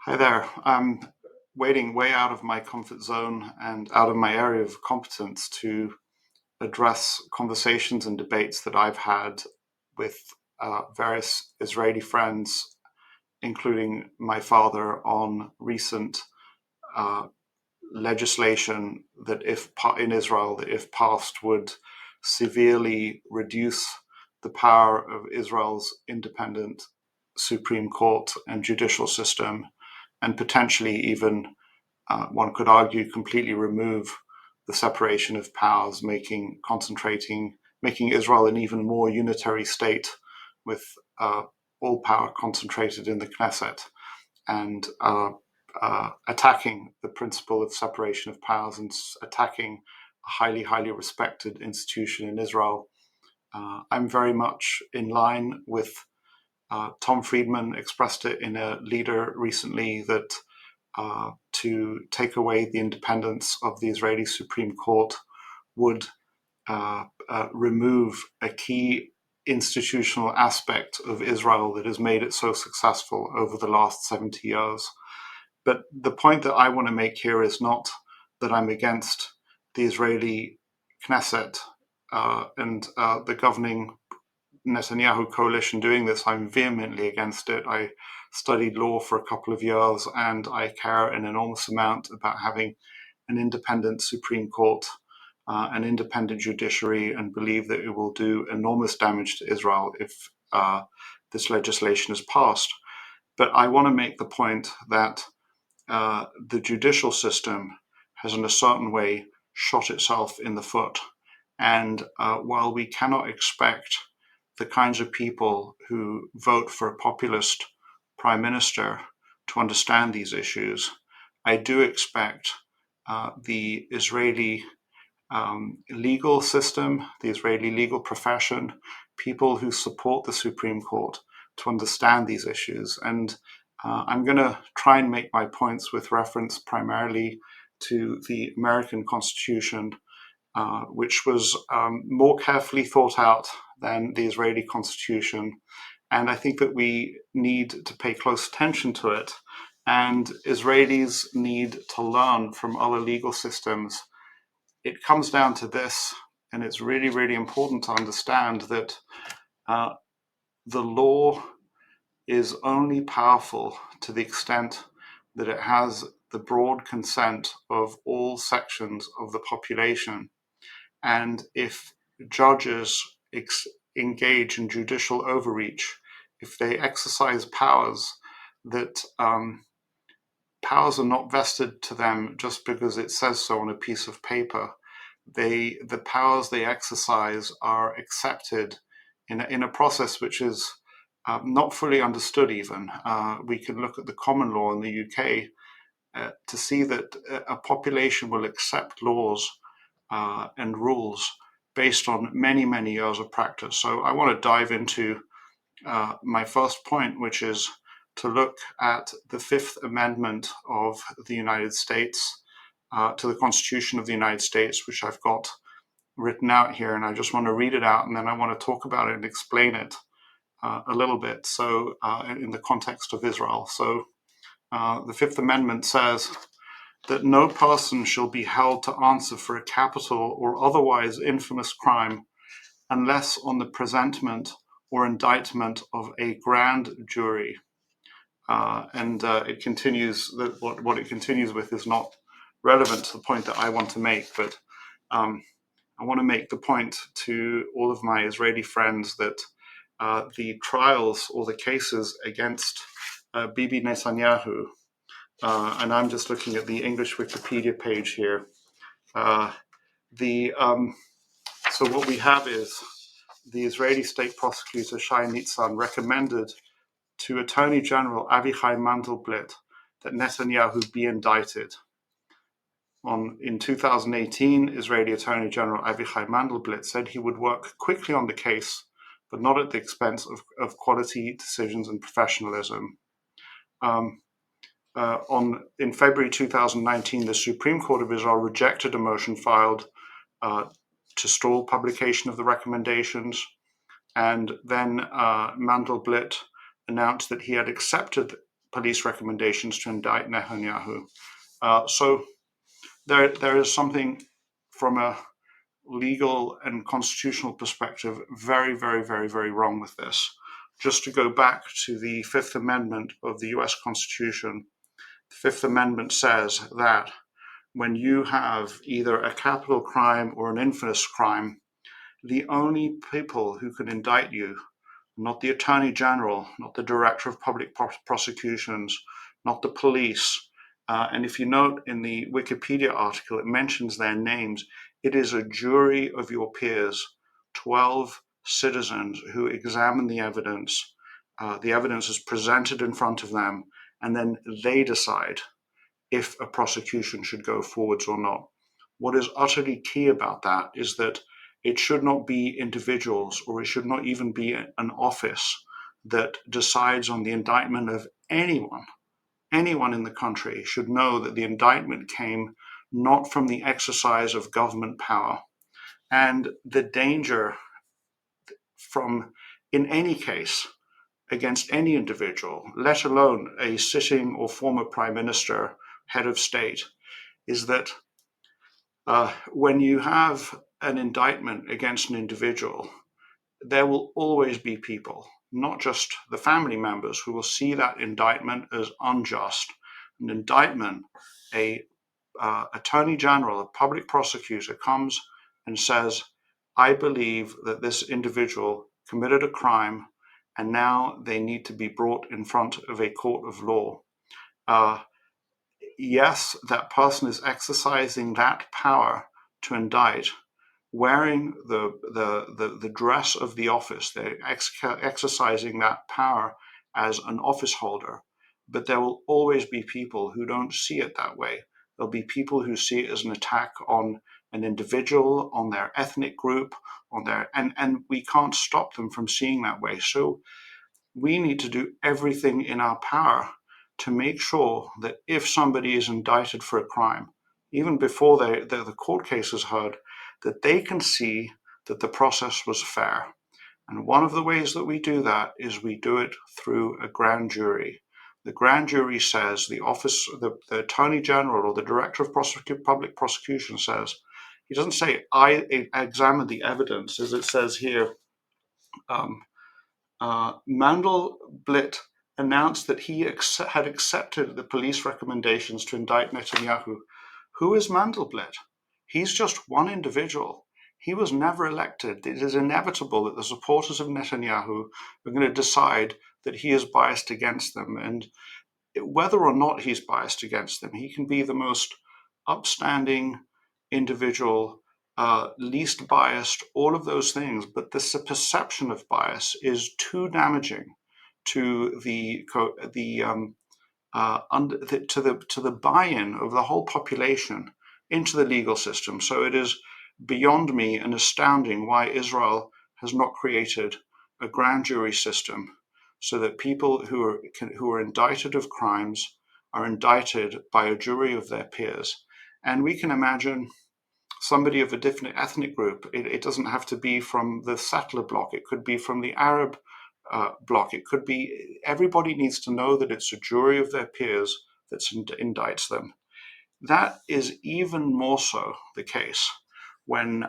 Hi there. I'm wading way out of my comfort zone and out of my area of competence to address conversations and debates that I've had with various Israeli friends, including my father, on recent uh, legislation that, if in Israel, that if passed, would severely reduce the power of Israel's independent Supreme Court and judicial system, and potentially even, one could argue, completely remove the separation of powers, making Israel an even more unitary state with all power concentrated in the Knesset, and attacking the principle of separation of powers and attacking a highly, highly respected institution in Israel. I'm very much in line with Tom Friedman expressed it in a leader recently that to take away the independence of the Israeli Supreme Court would remove a key institutional aspect of Israel that has made it so successful over the last 70 years. But the point that I want to make here is not that I'm against the Israeli Knesset and the governing Netanyahu coalition doing this. I'm vehemently against it. I studied law for a couple of years, and I care an enormous amount about having an independent Supreme Court, an independent judiciary, and believe that it will do enormous damage to Israel if this legislation is passed. But I want to make the point that the judicial system has, in a certain way, shot itself in the foot. And while we cannot expect the kinds of people who vote for a populist prime minister to understand these issues, I do expect the Israeli legal system, the Israeli legal profession, people who support the Supreme Court to understand these issues. And I'm going to try and make my points with reference primarily to the American Constitution, which was more carefully thought out than the Israeli Constitution. And I think that we need to pay close attention to it. And Israelis need to learn from other legal systems. It comes down to this, and it's really, really important to understand that the law is only powerful to the extent that it has the broad consent of all sections of the population. And if judges engage in judicial overreach, if they exercise powers that powers are not vested to them just because it says so on a piece of paper, the powers they exercise are accepted in a process which is not fully understood even. We can look at the common law in the UK to see that a population will accept laws and rules based on many, many years of practice. So I want to dive into my first point, which is to look at the Fifth Amendment of the United States to the Constitution of the United States, which I've got written out here, and I just want to read it out, and then I want to talk about it and explain it a little bit. So in the context of Israel. So the Fifth Amendment says that no person shall be held to answer for a capital or otherwise infamous crime unless on the presentment or indictment of a grand jury. And it continues that what it continues with is not relevant to the point that I want to make, but I want to make the point to all of my Israeli friends that the trials or the cases against Bibi Netanyahu, and I'm just looking at the English Wikipedia page here. So what we have is the Israeli state prosecutor Shai Nitzan recommended to Attorney General Avichai Mandelblit that Netanyahu be indicted. In 2018, Israeli Attorney General Avichai Mandelblit said he would work quickly on the case, but not at the expense of quality decisions and professionalism. In February 2019, the Supreme Court of Israel rejected a motion filed to stall publication of the recommendations, and then Mandelblit announced that he had accepted police recommendations to indict Netanyahu. So there is something from a legal and constitutional perspective very, very, very, very wrong with this. Just to go back to the Fifth Amendment of the US Constitution, the Fifth Amendment says that when you have either a capital crime or an infamous crime, the only people who can indict you, not the Attorney General, not the Director of Public Prosecutions, not the police, and if you note in the Wikipedia article, it mentions their names. It is a jury of your peers, 12 citizens who examine the evidence. The evidence is presented in front of them, and then they decide if a prosecution should go forwards or not. What is utterly key about that is that it should not be individuals, or it should not even be an office that decides on the indictment of anyone. Anyone in the country should know that the indictment came not from the exercise of government power. And the danger from, in any case, against any individual, let alone a sitting or former prime minister, head of state, is that when you have an indictment against an individual, there will always be people, not just the family members, who will see that indictment as unjust. An indictment, a attorney general, a public prosecutor comes and says, I believe that this individual committed a crime and now they need to be brought in front of a court of law. Yes, that person is exercising that power to indict, wearing the dress of the office. They're exercising that power as an office holder. But there will always be people who don't see it that way. There'll be people who see it as an attack on an individual, on their ethnic group, and we can't stop them from seeing that way. So we need to do everything in our power to make sure that if somebody is indicted for a crime, even before the court case is heard, that they can see that the process was fair. And one of the ways that we do that is we do it through a grand jury. The grand jury says, the Attorney General or the Director of Public Prosecution says, he doesn't say, I examined the evidence, as it says here. Mandelblit announced that he had accepted the police recommendations to indict Netanyahu. Who is Mandelblit? He's just one individual. He was never elected. It is inevitable that the supporters of Netanyahu are going to decide that he is biased against them. And whether or not he's biased against them, he can be the most upstanding individual, least biased, all of those things. But this perception of bias is too damaging to the buy-in of the whole population into the legal system. So it is beyond me and astounding why Israel has not created a grand jury system so that people who are indicted of crimes are indicted by a jury of their peers. And we can imagine somebody of a different ethnic group. It doesn't have to be from the settler bloc. It could be from the Arab bloc. It could be, everybody needs to know that it's a jury of their peers that indicts them. That is even more so the case when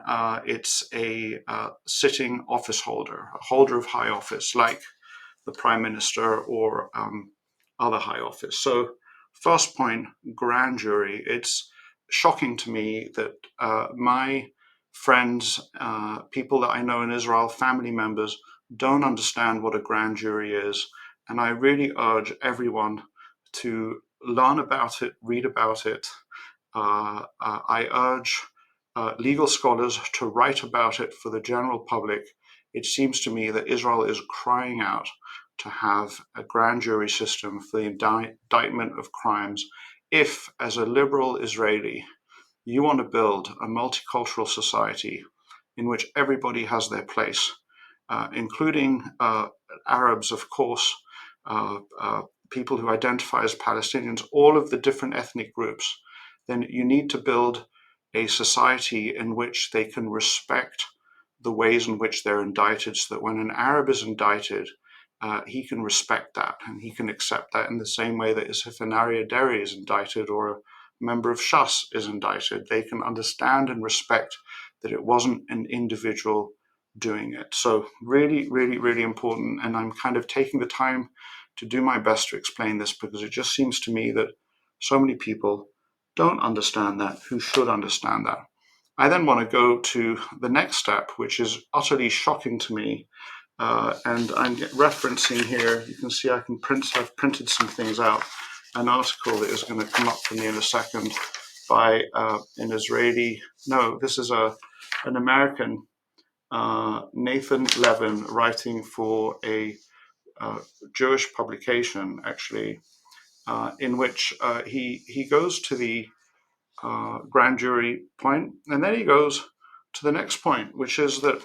it's a sitting office holder, a holder of high office, like the Prime Minister or other high office. So first point, grand jury. It's shocking to me that my friends, people that I know in Israel, family members, don't understand what a grand jury is. And I really urge everyone to learn about it, read about it. I urge legal scholars to write about it for the general public. It seems to me that Israel is crying out to have a grand jury system for the indictment of crimes. If, as a liberal Israeli, you want to build a multicultural society in which everybody has their place, including Arabs, of course, people who identify as Palestinians, all of the different ethnic groups, then you need to build a society in which they can respect the ways in which they're indicted, so that when an Arab is indicted, he can respect that and he can accept that in the same way that as if an Arya Deri is indicted or a member of Shas is indicted, they can understand and respect that it wasn't an individual doing it. So really, really, really important. And I'm kind of taking the time to do my best to explain this because it just seems to me that so many people don't understand that who should understand that. I then want to go to the next step, which is utterly shocking to me. And I'm referencing here, you can see I've printed some things out, an article that is going to come up for me in a second by an Israeli, no, this is an American, Nathan Levin, writing for a Jewish publication, actually, in which he goes to the grand jury point, and then he goes to the next point, which is that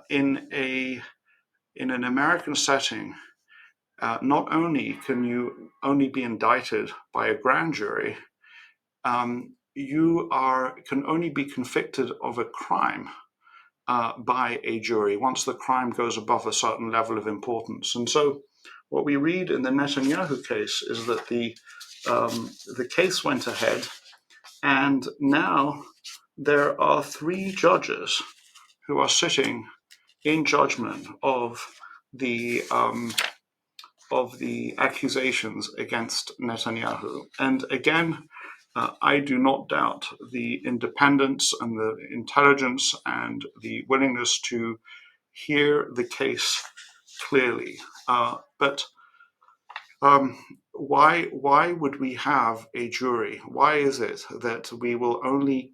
in an American setting, not only can you only be indicted by a grand jury, you can only be convicted of a crime by a jury once the crime goes above a certain level of importance. And so what we read in the Netanyahu case is that the case went ahead, and now there are 3 judges who are sitting in judgment of the accusations against Netanyahu. And again, I do not doubt the independence and the intelligence and the willingness to hear the case clearly. But why would we have a jury? Why is it that we will only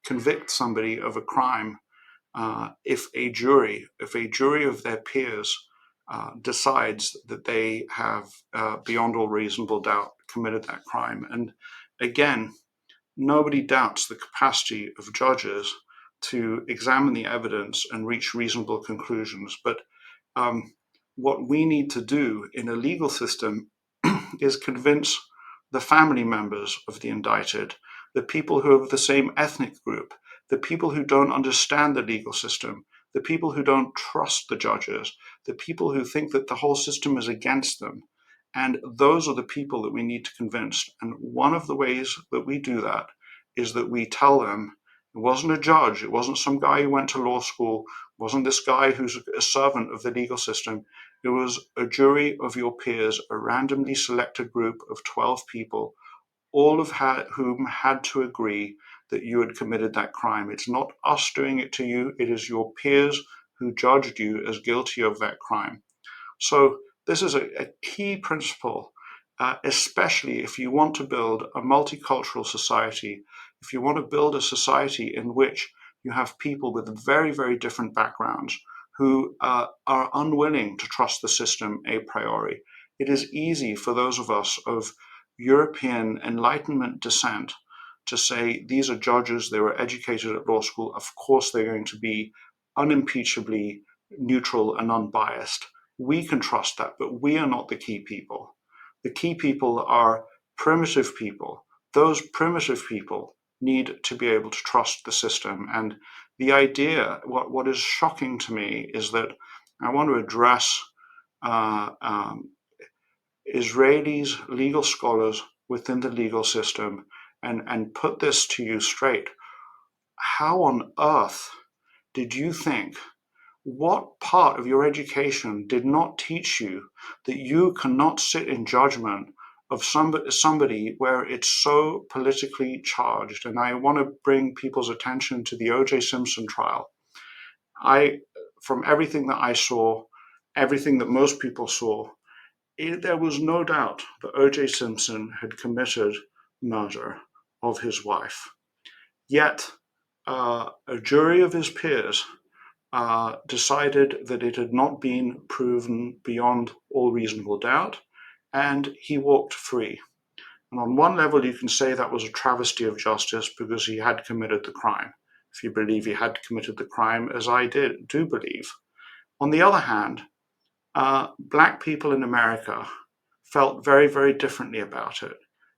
convict somebody of a crime if a jury of their peers decides that they have, beyond all reasonable doubt, committed that crime? And again, nobody doubts the capacity of judges to examine the evidence and reach reasonable conclusions. But what we need to do in a legal system is convince the family members of the indicted, the people who are of the same ethnic group, the people who don't understand the legal system, the people who don't trust the judges, the people who think that the whole system is against them. And those are the people that we need to convince. And one of the ways that we do that is that we tell them it wasn't a judge, it wasn't some guy who went to law school, it wasn't this guy who's a servant of the legal system. It was a jury of your peers, a randomly selected group of 12 people, all of whom had to agree that you had committed that crime. It's not us doing it to you, it is your peers who judged you as guilty of that crime. So this is a key principle, especially if you want to build a multicultural society, if you want to build a society in which you have people with very, very different backgrounds who are unwilling to trust the system a priori. It is easy for those of us of European Enlightenment descent to say these are judges, they were educated at law school, of course they're going to be unimpeachably neutral and unbiased. We can trust that, but we are not the key people. The key people are primitive people. Those primitive people need to be able to trust the system. And the idea, what is shocking to me is that I want to address Israelis, legal scholars within the legal system, and put this to you straight. How on earth did you think, what part of your education did not teach you that you cannot sit in judgment of somebody where it's so politically charged? And I want to bring people's attention to the O.J. Simpson trial. From everything that I saw, everything that most people saw, there was no doubt that O.J. Simpson had committed murder of his wife. Yet, a jury of his peers decided that it had not been proven beyond all reasonable doubt, and he walked free. And on one level, you can say that was a travesty of justice because he had committed the crime, if you believe he had committed the crime, as I do believe. On the other hand, Black people in America felt very, very differently about it.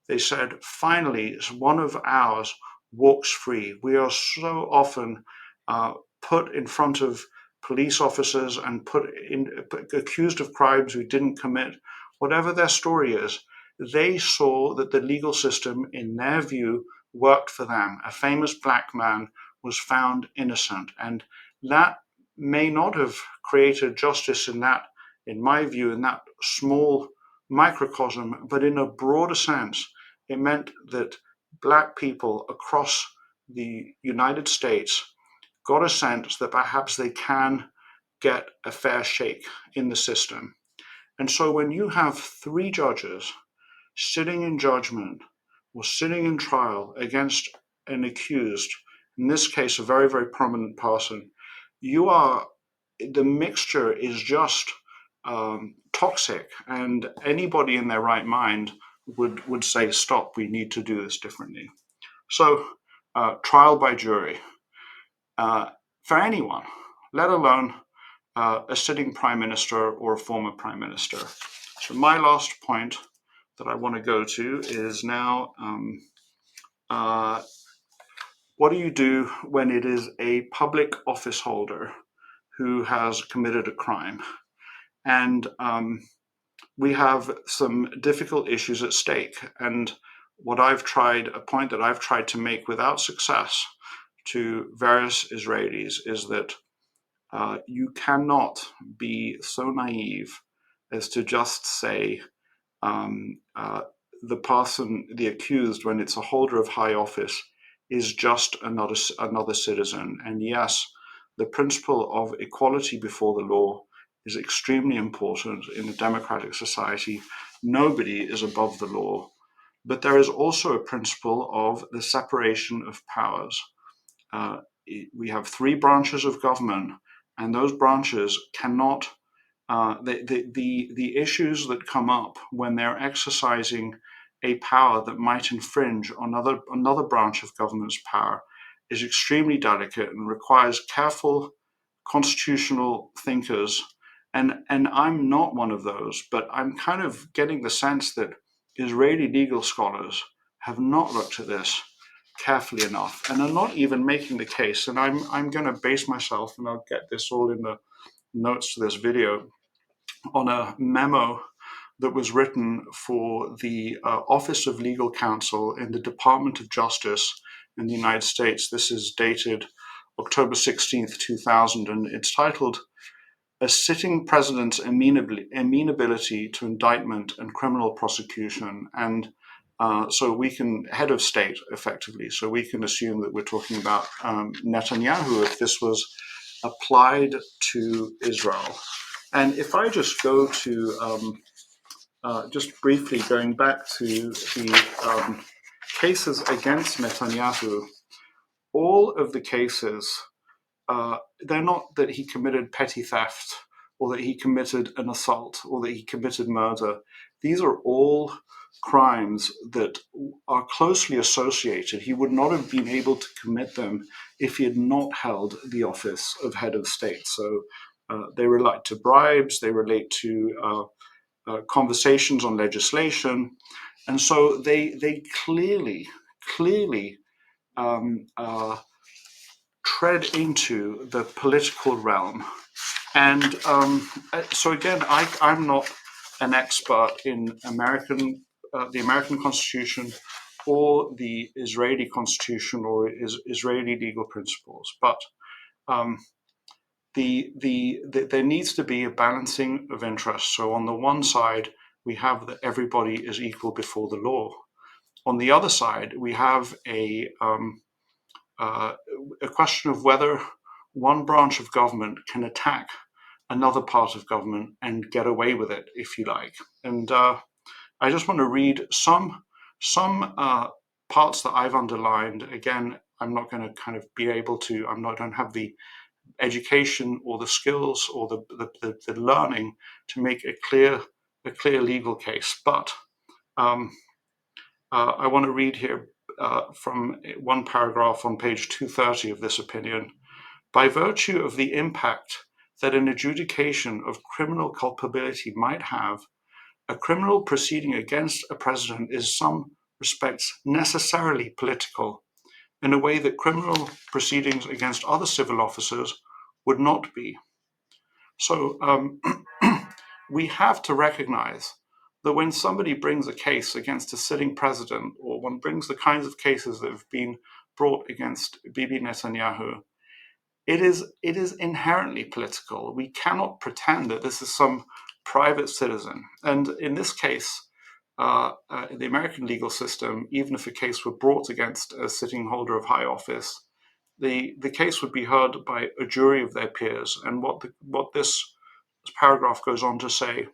They said, finally, one of ours walks free. We are so often put in front of police officers and accused of crimes who didn't commit, whatever their story is, they saw that the legal system, in their view, worked for them. A famous black man was found innocent, and that may not have created justice in my view, in that small microcosm, but in a broader sense, it meant that black people across the United States got a sense that perhaps they can get a fair shake in the system. And so when you have three judges sitting in judgment or sitting in trial against an accused, in this case, a very, very prominent person, the mixture is just toxic, and anybody in their right mind would say, stop, we need to do this differently. So trial by jury for anyone, let alone a sitting prime minister or a former prime minister. So my last point that I want to go to is now, what do you do when it is a public office holder who has committed a crime? And we have some difficult issues at stake. And a point that I've tried to make without success to various Israelis is that you cannot be so naive as to just say the person, the accused, when it's a holder of high office, is just another citizen. And yes, the principle of equality before the law is extremely important in a democratic society. Nobody is above the law. But there is also a principle of the separation of powers. We have three branches of government, and those branches cannot, the issues that come up when they're exercising a power that might infringe on another branch of government's power is extremely delicate and requires careful constitutional thinkers. And I'm not one of those, but I'm kind of getting the sense that Israeli legal scholars have not looked at this carefully enough and are not even making the case. And I'm going to base myself, and I'll get this all in the notes to this video, on a memo that was written for the Office of Legal Counsel in the Department of Justice in the United States. This is dated October 16th, 2000, and it's titled "A Sitting President's Amenability to Indictment and Criminal Prosecution." And so we can, head of state, effectively, so we can assume that we're talking about Netanyahu if this was applied to Israel. And if I just go to, just briefly going back to the cases against Netanyahu, all of the cases, they're not that he committed petty theft or that he committed an assault or that he committed murder. These are all crimes that are closely associated. He would not have been able to commit them if he had not held the office of head of state. So they relate to bribes, they relate to conversations on legislation. And so they clearly tread into the political realm. And so again, I'm not an expert in the American Constitution or the Israeli Constitution or Israeli legal principles, but there needs to be a balancing of interests. So on the one side, we have that everybody is equal before the law. On the other side, we have a question of whether one branch of government can attack another part of government and get away with it, if you like. And I just want to read some parts that I've underlined. Again, I'm not going to kind of be able to, don't have the education or the skills or the learning to make a clear legal case. But I want to read here from one paragraph on page 230 of this opinion. By virtue of the impact that an adjudication of criminal culpability might have, a criminal proceeding against a president is in some respects necessarily political, in a way that criminal proceedings against other civil officers would not be. So we have to recognize that when somebody brings a case against a sitting president, or one brings the kinds of cases that have been brought against Bibi Netanyahu, it is inherently political. We cannot pretend that this is some private citizen. And in this case, in the American legal system, even if a case were brought against a sitting holder of high office, the case would be heard by a jury of their peers. And what this paragraph goes on to say,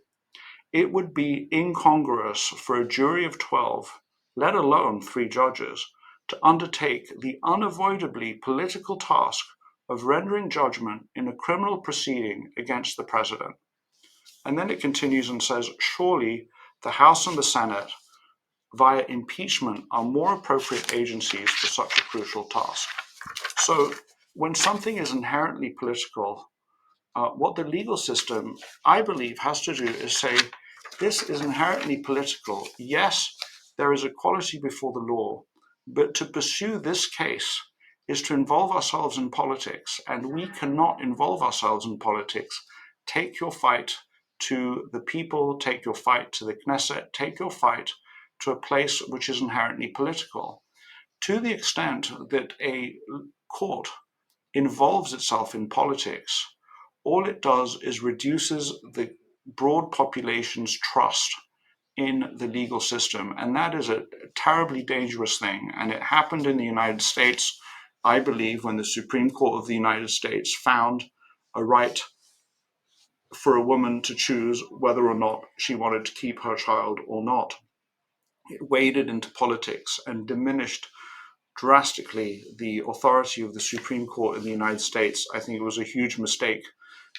it would be incongruous for a jury of 12, let alone 3 judges, to undertake the unavoidably political task of rendering judgment in a criminal proceeding against the president. And then it continues and says, surely the House and the Senate, via impeachment, are more appropriate agencies for such a crucial task. So when something is inherently political, what the legal system, I believe, has to do is say, this is inherently political. Yes, there is equality before the law, but to pursue this case is to involve ourselves in politics, and we cannot involve ourselves in politics. Take your fight to the people, take your fight to the Knesset, take your fight to a place which is inherently political. To the extent that a court involves itself in politics, all it does is reduces the broad population's trust in the legal system. And that is a terribly dangerous thing. And it happened in the United States, I believe, when the Supreme Court of the United States found a right for a woman to choose whether or not she wanted to keep her child or not. It waded into politics and diminished drastically the authority of the Supreme Court in the United States. I think it was a huge mistake.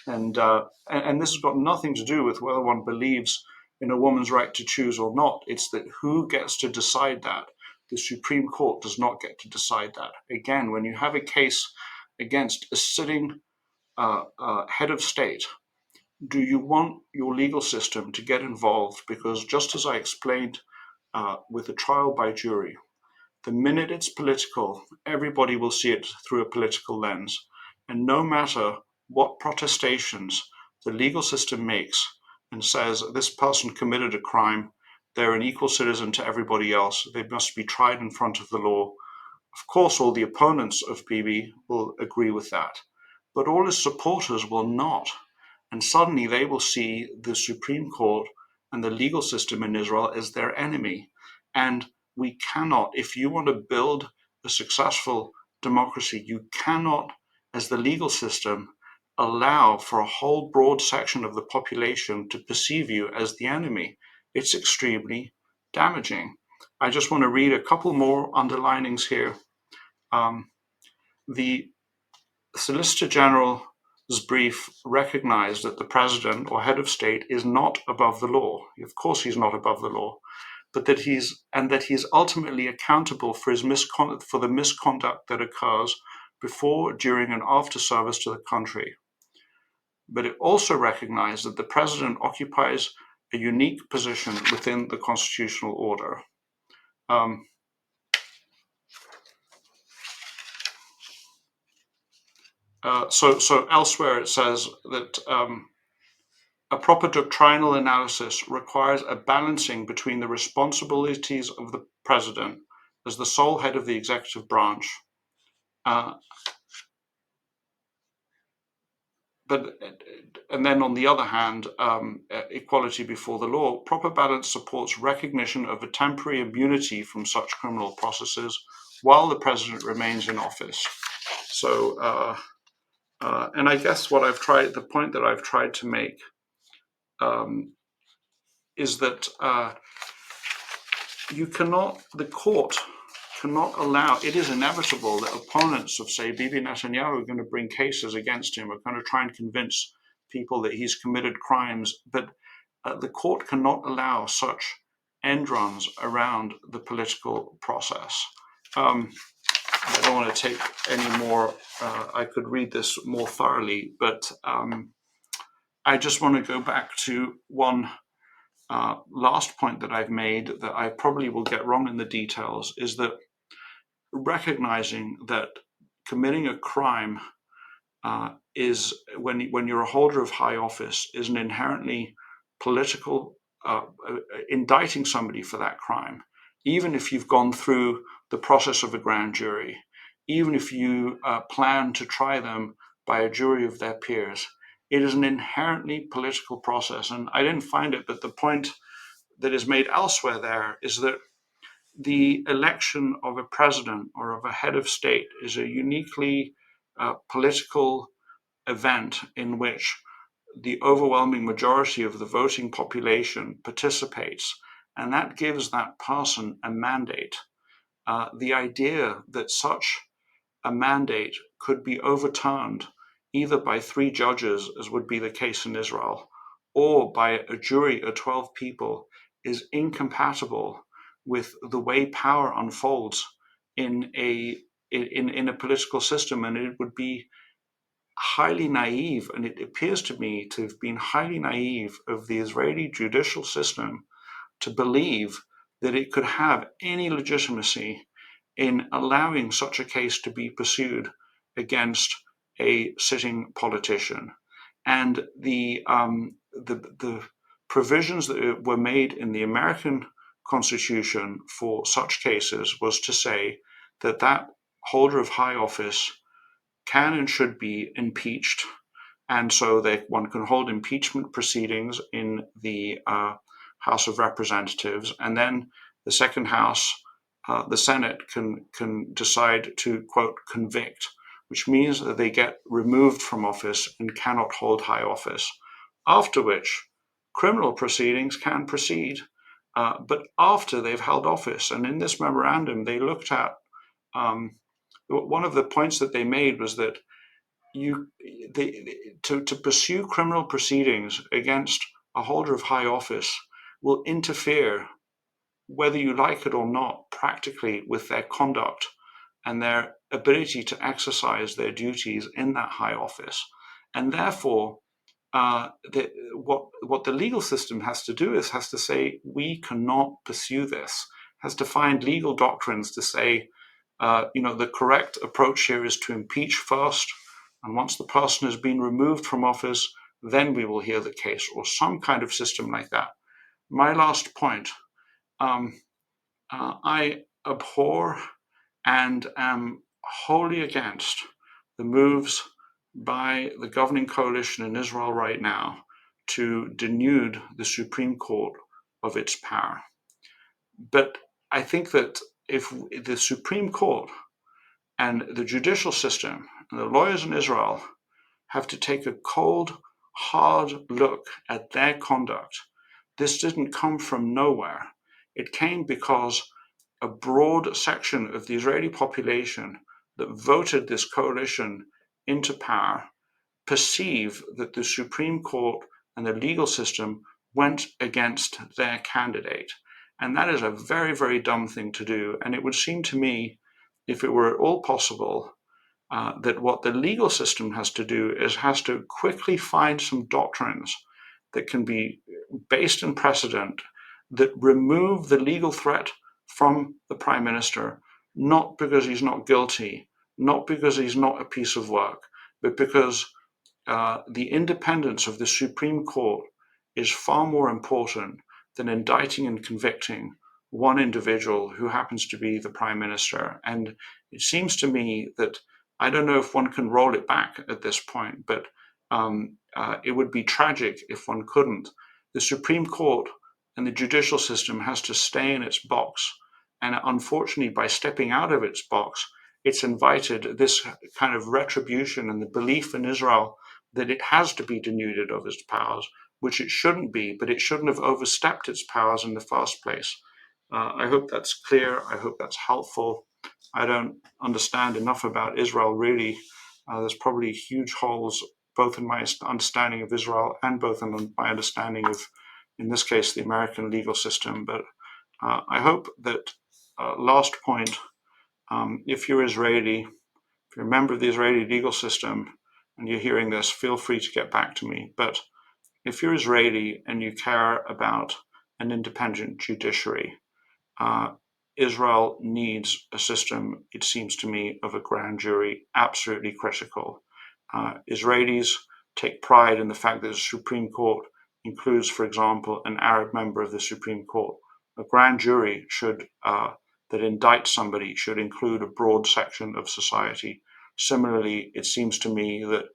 And this has got nothing to do with whether one believes in a woman's right to choose or not. It's that who gets to decide that? The Supreme Court does not get to decide that. Again, when you have a case against a sitting head of state, do you want your legal system to get involved? Because just as I explained with a trial by jury, the minute it's political, everybody will see it through a political lens. And no matter what protestations the legal system makes and says this person committed a crime, they're an equal citizen to everybody else, they must be tried in front of the law. Of course, all the opponents of Bibi will agree with that, but all his supporters will not. And suddenly they will see the Supreme Court and the legal system in Israel as their enemy. And we cannot, if you want to build a successful democracy, you cannot, as the legal system, allow for a whole broad section of the population to perceive you as the enemy. It's extremely damaging. I just want to read a couple more underlinings here. The Solicitor General's brief recognized that the president or head of state is not above the law. Of course, he's not above the law, but that he's ultimately accountable for for the misconduct that occurs before, during, and after service to the country. But it also recognized that the president occupies a unique position within the constitutional order. So elsewhere it says that a proper doctrinal analysis requires a balancing between the responsibilities of the president as the sole head of the executive branch, and then on the other hand, equality before the law. Proper balance supports recognition of a temporary immunity from such criminal processes while the president remains in office. So, and I guess the point that I've tried to make is that the court cannot allow, it is inevitable that opponents of, say, Bibi Netanyahu are going to bring cases against him, are going to try and convince people that he's committed crimes, but the court cannot allow such end runs around the political process. I don't want to take any more, I could read this more thoroughly, but I just want to go back to one last point that I've made that I probably will get wrong in the details, is that recognizing that committing a crime is when you're a holder of high office is an inherently political indicting somebody for that crime, even if you've gone through the process of a grand jury, even if you plan to try them by a jury of their peers. It is an inherently political process. And I didn't find it, but the point that is made elsewhere there is that the election of a president or of a head of state is a uniquely political event in which the overwhelming majority of the voting population participates, and that gives that person a mandate. The idea that such a mandate could be overturned either by 3 judges, as would be the case in Israel, or by a jury of 12 people is incompatible with the way power unfolds in a political system, and it would be highly naive, and it appears to me to have been highly naive of the Israeli judicial system to believe that it could have any legitimacy in allowing such a case to be pursued against a sitting politician. And the provisions that were made in the American Constitution for such cases was to say that that holder of high office can and should be impeached, and so one can hold impeachment proceedings in the House of Representatives, and then the second house, the Senate, can decide to, quote, convict, which means that they get removed from office and cannot hold high office, after which criminal proceedings can proceed, but after they've held office. And in this memorandum, they looked at one of the points that they made was that to pursue criminal proceedings against a holder of high office will interfere, whether you like it or not, practically with their conduct and their ability to exercise their duties in that high office. And therefore, what the legal system has to do is has to say, we cannot pursue this, has to find legal doctrines to say, the correct approach here is to impeach first, and once the person has been removed from office, then we will hear the case, or some kind of system like that. My last point, I abhor and am wholly against the moves by the governing coalition in Israel right now to denude the Supreme Court of its power. But I think that if the Supreme Court and the judicial system and the lawyers in Israel have to take a cold, hard look at their conduct, this didn't come from nowhere. It came because a broad section of the Israeli population that voted this coalition into power perceive that the Supreme Court and the legal system went against their candidate. And that is a very, very dumb thing to do. And it would seem to me, if it were at all possible, that what the legal system has to do is has to quickly find some doctrines that can be based in precedent that remove the legal threat from the prime minister, not because he's not guilty, not because he's not a piece of work, but because the independence of the Supreme Court is far more important than indicting and convicting one individual who happens to be the prime minister. And it seems to me that I don't know if one can roll it back at this point, but it would be tragic if one couldn't. The Supreme Court and the judicial system has to stay in its box. And unfortunately, by stepping out of its box, it's invited this kind of retribution and the belief in Israel that it has to be denuded of its powers, which it shouldn't be, but it shouldn't have overstepped its powers in the first place. I hope that's clear. I hope that's helpful. I don't understand enough about Israel, really. There's probably huge holes both in my understanding of Israel and both in my understanding of, in this case, the American legal system. But I hope that, last point, if you're Israeli, if you're a member of the Israeli legal system and you're hearing this, feel free to get back to me. But if you're Israeli and you care about an independent judiciary, Israel needs a system, it seems to me, of a grand jury, absolutely critical. Israelis take pride in the fact that the Supreme Court includes, for example, an Arab member of the Supreme Court. A grand jury that indicts somebody should include a broad section of society. Similarly, it seems to me that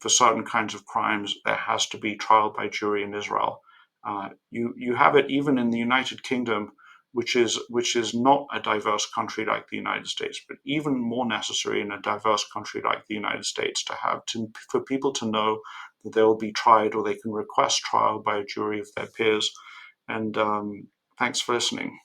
for certain kinds of crimes, there has to be trial by jury in Israel. You have it even in the United Kingdom, which is not a diverse country like the United States, but even more necessary in a diverse country like the United States for people to know that they will be tried or they can request trial by a jury of their peers. And thanks for listening.